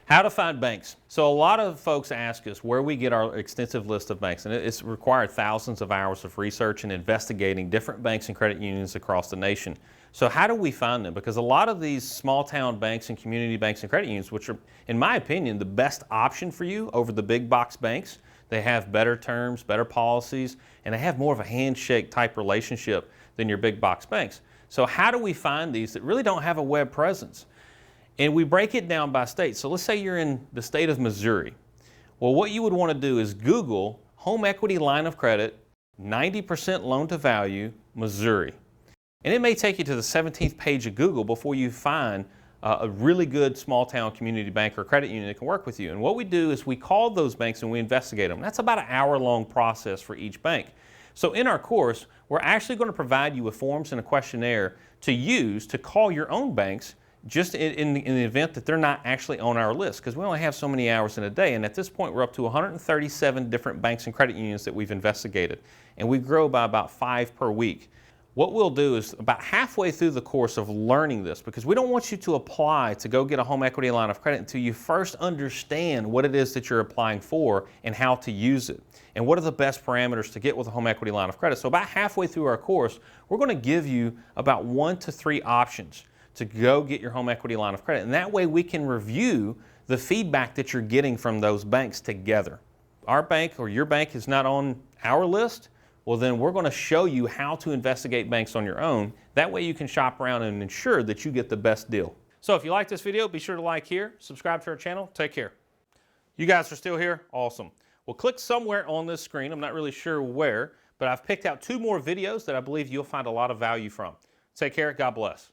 How to find banks. So a lot of folks ask us where we get our extensive list of banks, and it's required thousands of hours of research and investigating different banks and credit unions across the nation. So how do we find them? Because a lot of these small town banks and community banks and credit unions, which are, in my opinion, the best option for you over the big box banks, they have better terms, better policies, and they have more of a handshake type relationship than your big box banks. So how do we find these that really don't have a web presence? And we break it down by state. So let's say you're in the state of Missouri. Well, what you would want to do is Google home equity line of credit, 90% loan to value, Missouri. And it may take you to the 17th page of Google before you find a really good small town community bank or credit union that can work with you. And what we do is we call those banks and we investigate them. That's about an hour-long process for each bank. So in our course, we're actually going to provide you with forms and a questionnaire to use to call your own banks just in the event that they're not actually on our list, because we only have so many hours in a day. And at this point, we're up to 137 different banks and credit unions that we've investigated. And we grow by about 5 per week. What we'll do is about halfway through the course of learning this, because we don't want you to apply to go get a home equity line of credit until you first understand what it is that you're applying for and how to use it. And what are the best parameters to get with a home equity line of credit. So about halfway through our course, we're going to give you about 1 to 3 options to go get your home equity line of credit. And that way we can review the feedback that you're getting from those banks together. Our bank or your bank is not on our list, well then we're going to show you how to investigate banks on your own. That way you can shop around and ensure that you get the best deal. So if you like this video, be sure to like here, subscribe to our channel, take care. You guys are still here? Awesome. Well, click somewhere on this screen, I'm not really sure where, but I've picked out 2 more videos that I believe you'll find a lot of value from. Take care, God bless.